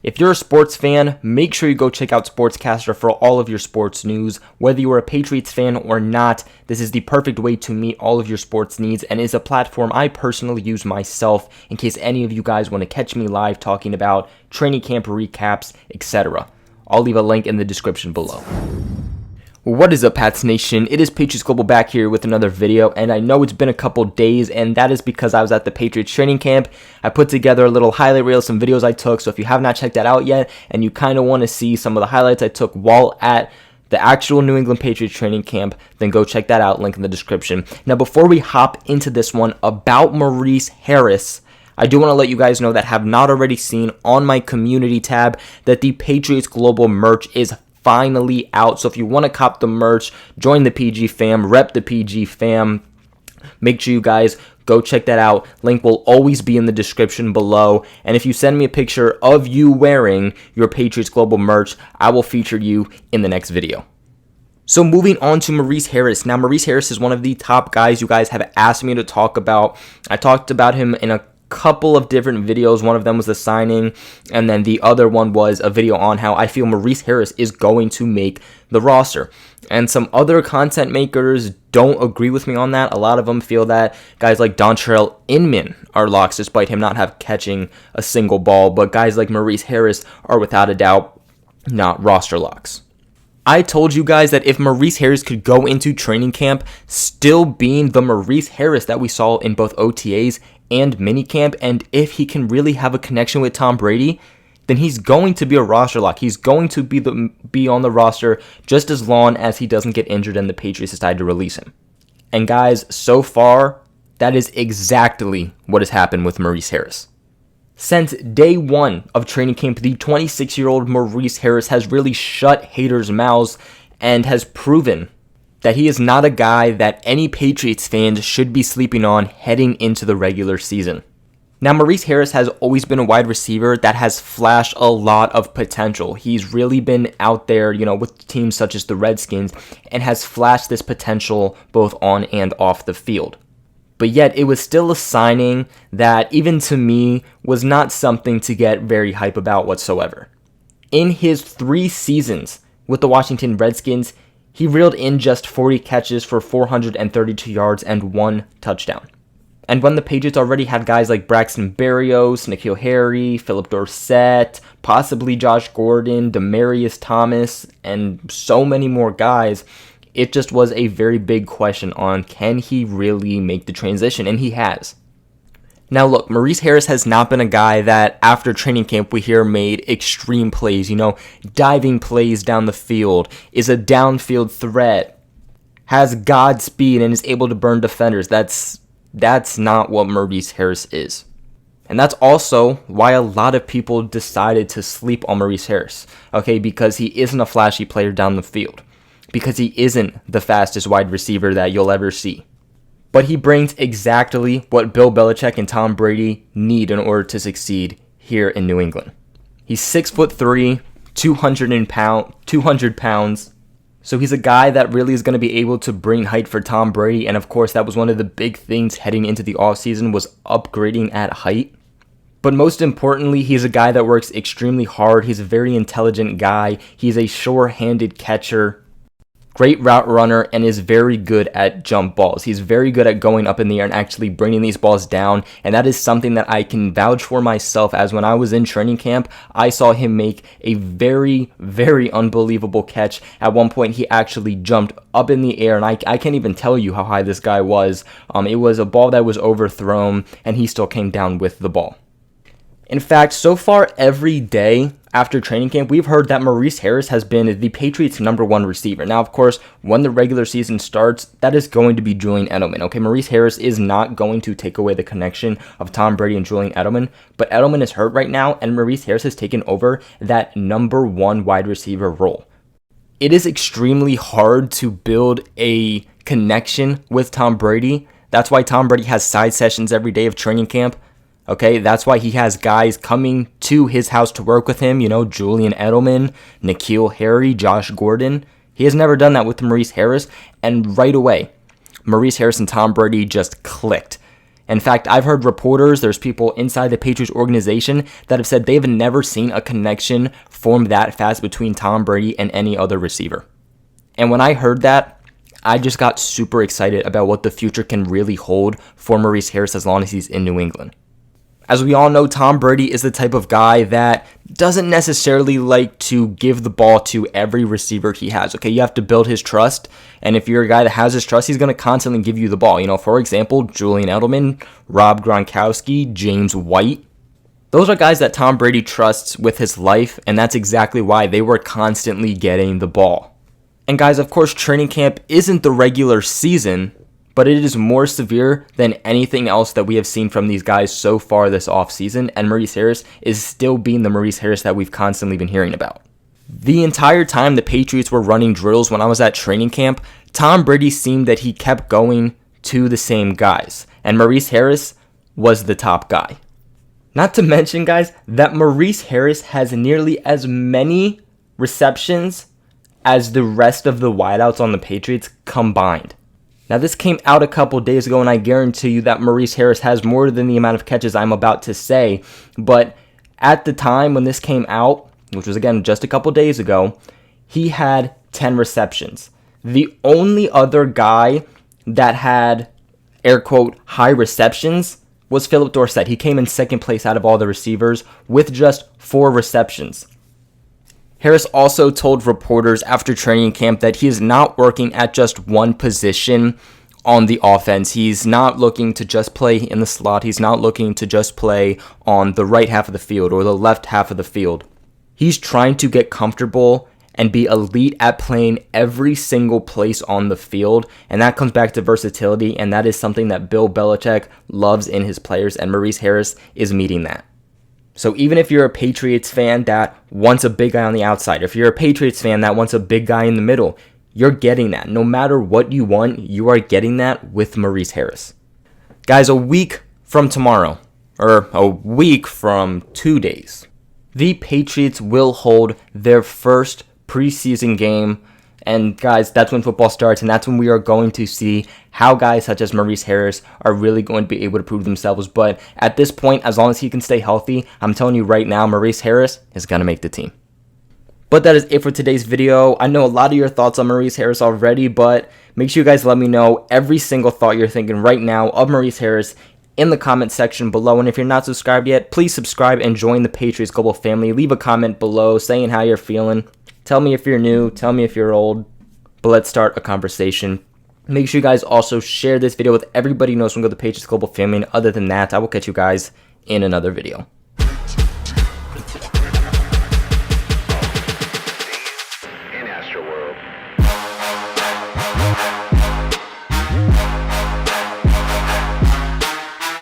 If you're a sports fan, make sure you go check out SportsCastr for all of your sports news. Whether you are a Patriots fan or not, this is the perfect way to meet all of your sports needs and is a platform I personally use myself in case any of you guys want to catch me live talking about training camp recaps, etc. I'll leave a link in the description below. What is up, Pats Nation? It is Patriots Global back here with another video, and I know it's been a couple days, and that is because I was at the Patriots Training Camp. I put together a little highlight reel, some videos I took, so if you have not checked that out yet, and you kind of want to see some of the highlights I took while at the actual New England Patriots Training Camp, then go check that out, link in the description. Now, before we hop into this one about Maurice Harris, I do want to let you guys know that have not already seen on my community tab that the Patriots Global merch is finally out. So if you want to cop the merch, join the PG fam, rep the PG fam, make sure you guys go check that out. Link will always be in the description below. And if you send me a picture of you wearing your Patriots Global merch, I will feature you in the next video. So moving on to Maurice Harris. Now, Maurice Harris is one of the top guys you guys have asked me to talk about. I talked about him in a couple of different videos. One of them was the signing, and then the other one was a video on how I feel Maurice Harris is going to make the roster. And some other content makers don't agree with me on that. A lot of them feel that guys like Dontrell Inman are locks despite him not have catching a single ball, but guys like Maurice Harris are without a doubt not roster locks. I told you guys that if Maurice Harris could go into training camp still being the Maurice Harris that we saw in both OTAs and minicamp, and if he can really have a connection with Tom Brady, then he's going to be a roster lock. He's going to be on the roster just as long as he doesn't get injured and the Patriots decide to release him. And guys, so far, that is exactly what has happened with Maurice Harris. Since day one of training camp, the 26-year-old Maurice Harris has really shut haters' mouths and has proven that he is not a guy that any Patriots fans should be sleeping on heading into the regular season. Now, Maurice Harris has always been a wide receiver that has flashed a lot of potential. He's really been out there, with teams such as the Redskins, and has flashed this potential both on and off the field. But yet, it was still a signing that, even to me, was not something to get very hype about whatsoever. In his 3 seasons with the Washington Redskins, he reeled in just 40 catches for 432 yards and 1 touchdown. And when the Patriots already had guys like Braxton Berrios, N'Keal Harry, Philip Dorsett, possibly Josh Gordon, Demaryius Thomas, and so many more guys, it just was a very big question on can he really make the transition, and he has. Now look, Maurice Harris has not been a guy that after training camp we hear made extreme plays, diving plays down the field, is a downfield threat, has God speed and is able to burn defenders. That's not what Maurice Harris is. And that's also why a lot of people decided to sleep on Maurice Harris, because he isn't a flashy player down the field, because he isn't the fastest wide receiver that you'll ever see. But he brings exactly what Bill Belichick and Tom Brady need in order to succeed here in New England. He's 6'3", 200 pounds. So he's a guy that really is going to be able to bring height for Tom Brady. And of course, that was one of the big things heading into the offseason was upgrading at height. But most importantly, he's a guy that works extremely hard. He's a very intelligent guy. He's a sure-handed catcher, great route runner, and is very good at jump balls. He's very good at going up in the air and actually bringing these balls down, and that is something that I can vouch for myself, as when I was in training camp, I saw him make a very, very unbelievable catch. At one point, he actually jumped up in the air, and I can't even tell you how high this guy was. It was a ball that was overthrown, and he still came down with the ball. In fact, so far every day after training camp, we've heard that Maurice Harris has been the Patriots' #1 receiver. Now, of course, when the regular season starts, that is going to be Julian Edelman. Maurice Harris is not going to take away the connection of Tom Brady and Julian Edelman, but Edelman is hurt right now, and Maurice Harris has taken over that #1 wide receiver role. It is extremely hard to build a connection with Tom Brady. That's why Tom Brady has side sessions every day of training camp. That's why he has guys coming to his house to work with him, Julian Edelman, N'Keal Harry, Josh Gordon. He has never done that with Maurice Harris, and right away, Maurice Harris and Tom Brady just clicked. In fact, I've heard reporters, there's people inside the Patriots organization that have said they've never seen a connection form that fast between Tom Brady and any other receiver. And when I heard that, I just got super excited about what the future can really hold for Maurice Harris as long as he's in New England. As we all know, Tom Brady is the type of guy that doesn't necessarily like to give the ball to every receiver he has. Okay, you have to build his trust, and if you're a guy that has his trust, he's going to constantly give you the ball. You know, for example, Julian Edelman, Rob Gronkowski, James White. Those are guys that Tom Brady trusts with his life, and that's exactly why they were constantly getting the ball. And guys, of course, training camp isn't the regular season, but it is more severe than anything else that we have seen from these guys so far this offseason, and Maurice Harris is still being the Maurice Harris that we've constantly been hearing about. The entire time the Patriots were running drills when I was at training camp, Tom Brady seemed that he kept going to the same guys, and Maurice Harris was the top guy. Not to mention, guys, that Maurice Harris has nearly as many receptions as the rest of the wideouts on the Patriots combined. Now, this came out a couple days ago, and I guarantee you that Maurice Harris has more than the amount of catches I'm about to say. But at the time when this came out, which was, again, just a couple days ago, he had 10 receptions. The only other guy that had, air quote, high receptions was Philip Dorsett. He came in second place out of all the receivers with just 4 receptions. Harris also told reporters after training camp that he is not working at just one position on the offense. He's not looking to just play in the slot. He's not looking to just play on the right half of the field or the left half of the field. He's trying to get comfortable and be elite at playing every single place on the field, and that comes back to versatility, and that is something that Bill Belichick loves in his players, and Maurice Harris is meeting that. So even if you're a Patriots fan that wants a big guy on the outside, if you're a Patriots fan that wants a big guy in the middle, you're getting that. No matter what you want, you are getting that with Maurice Harris. Guys, a week from tomorrow, or a week from 2 days, the Patriots will hold their first preseason game. And guys, that's when football starts, and that's when we are going to see how guys such as Maurice Harris are really going to be able to prove themselves. But at this point, as long as he can stay healthy, I'm telling you right now, Maurice Harris is going to make the team. But that is it for today's video. I know a lot of your thoughts on Maurice Harris already, but make sure you guys let me know every single thought you're thinking right now of Maurice Harris in the comment section below. And if you're not subscribed yet, please subscribe and join the Patriots Global family. Leave a comment below saying how you're feeling. Tell me if you're new, tell me if you're old, but let's start a conversation. Make sure you guys also share this video with everybody who knows from the Patriots Global family. And other than that, I will catch you guys in another video.